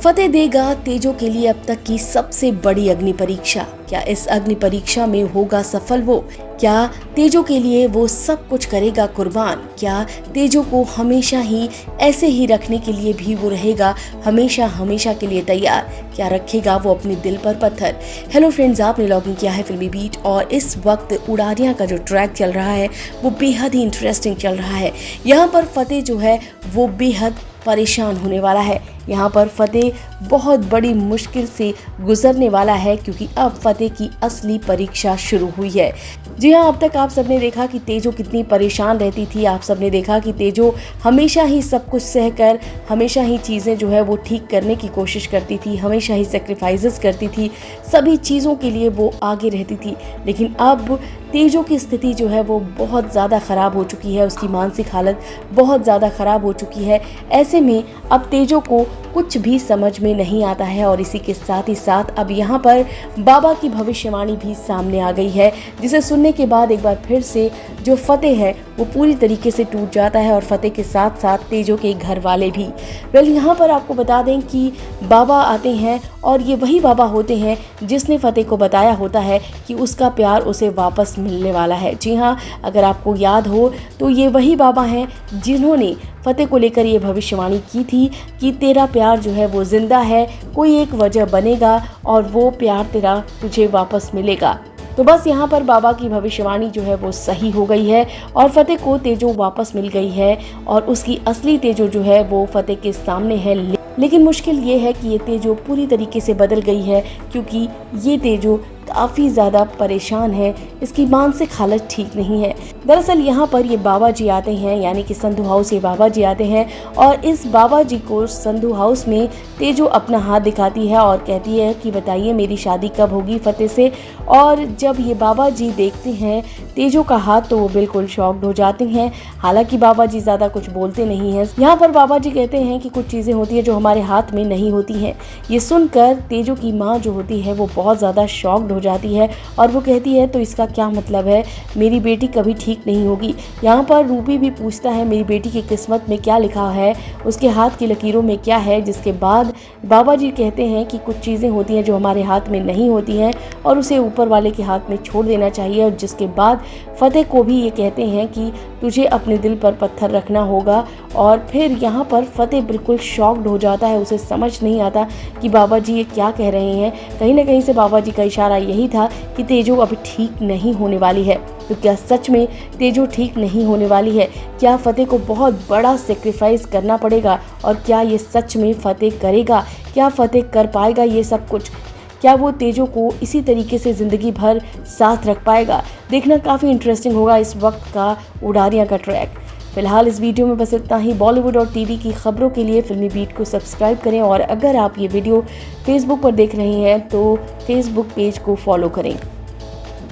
फतेह देगा तेजो के लिए अब तक की सबसे बड़ी अग्नि परीक्षा। क्या इस अग्नि परीक्षा में होगा सफल वो? क्या तेजो के लिए वो सब कुछ करेगा कुर्बान? क्या तेजो को हमेशा ही ऐसे ही रखने के लिए भी वो रहेगा हमेशा हमेशा के लिए तैयार? क्या रखेगा वो अपने दिल पर पत्थर? हेलो फ्रेंड्स, आपने लॉगिन किया है फिल्मी बीट और इस वक्त उड़ारियां का जो ट्रैक चल रहा है वो बेहद ही इंटरेस्टिंग चल रहा है। यहाँ पर फतेह जो है वो बेहद परेशान होने वाला है। यहाँ पर फतेह बहुत बड़ी मुश्किल से गुजरने वाला है क्योंकि अब फतेह की असली परीक्षा शुरू हुई है। जी हाँ, अब तक आप सबने देखा कि तेजो कितनी परेशान रहती थी। आप सबने देखा कि तेजो हमेशा ही सब कुछ सहकर हमेशा ही चीज़ें जो है वो ठीक करने की कोशिश करती थी, हमेशा ही सेक्रीफाइसेस करती थी, सभी चीज़ों के लिए वो आगे रहती थी। लेकिन अब तेजो की स्थिति जो है वो बहुत ज़्यादा ख़राब हो चुकी है, उसकी मानसिक हालत बहुत ज़्यादा ख़राब हो चुकी है। ऐसे में अब तेजो को कुछ भी समझ में नहीं आता है और इसी के साथ ही साथ अब यहाँ पर बाबा की भविष्यवाणी भी सामने आ गई है, जिसे सुनने के बाद एक बार फिर से जो फतेह है वो पूरी तरीके से टूट जाता है और फतेह के साथ साथ तेजो के घर वाले भी। यहाँ पर आपको बता दें कि बाबा आते हैं और ये वही बाबा होते हैं जिसने फतेह को बताया होता है कि उसका प्यार उसे वापस मिलने वाला है। जी हाँ, अगर आपको याद हो तो ये वही बाबा हैं जिन्होंने फतेह को लेकर ये भविष्यवाणी की थी कि तेरा प्यार जो है वो जिंदा है, कोई एक वजह बनेगा और वो प्यार तेरा तुझे वापस मिलेगा। तो बस यहाँ पर बाबा की भविष्यवाणी जो है वो सही हो गई है और फतेह को तेजो वापस मिल गई है और उसकी असली तेजो जो है वो फतेह के सामने है। लेकिन मुश्किल ये है कि ये तेजो पूरी तरीके से बदल गई है क्योंकि ये तेजो काफ़ी ज़्यादा परेशान है, इसकी मानसिक हालत ठीक नहीं है। दरअसल यहाँ पर ये बाबा जी आते हैं, यानी कि संधू हाउस, ये बाबा जी आते हैं और इस बाबा जी को संधू हाउस में तेजो अपना हाथ दिखाती है और कहती है कि बताइए मेरी शादी कब होगी फतेह से। और जब ये बाबा जी देखते हैं तेजो का हाथ तो वो बिल्कुल शॉक्ड हो जाते हैं। हालांकि बाबा जी ज़्यादा कुछ बोलते नहीं हैं। यहाँ पर बाबा जी कहते हैं कि कुछ चीज़ें होती है जो हमारे हाथ में नहीं होती हैं। ये सुनकर तेजो की माँ जो होती है वो बहुत ज़्यादा शॉक्ड हो जाती है और वो कहती है तो इसका क्या मतलब है, मेरी बेटी कभी ठीक नहीं होगी। यहाँ पर रूबी भी पूछता है मेरी बेटी की किस्मत में क्या लिखा है, उसके हाथ की लकीरों में क्या है। जिसके बाद बाबा जी कहते हैं कि कुछ चीज़ें होती हैं जो हमारे हाथ में नहीं होती हैं और उसे ऊपर वाले के हाथ में छोड़ देना चाहिए। और जिसके बाद फतेह को भी ये कहते हैं कि तुझे अपने दिल पर पत्थर रखना होगा। और फिर यहाँ पर फतेह बिल्कुल शॉक्ड हो जाता है, उसे समझ नहीं आता कि बाबा जी ये क्या कह रहे हैं। कहीं ना कहीं से बाबा जी का इशारा यही था कि तेजो अभी ठीक नहीं होने वाली है। तो क्या सच में तेजो ठीक नहीं होने वाली है? क्या फतेह को बहुत बड़ा सेक्रीफाइस करना पड़ेगा और क्या ये सच में फतेह करेगा? क्या फतेह कर पाएगा ये सब कुछ? क्या वो तेजो को इसी तरीके से ज़िंदगी भर साथ रख पाएगा? देखना काफ़ी इंटरेस्टिंग होगा इस वक्त का उड़ारियां का ट्रैक। फिलहाल इस वीडियो में बस इतना ही। बॉलीवुड और टीवी की खबरों के लिए फिल्मी बीट को सब्सक्राइब करें और अगर आप ये वीडियो फेसबुक पर देख रहे हैं तो फेसबुक पेज को फॉलो करें।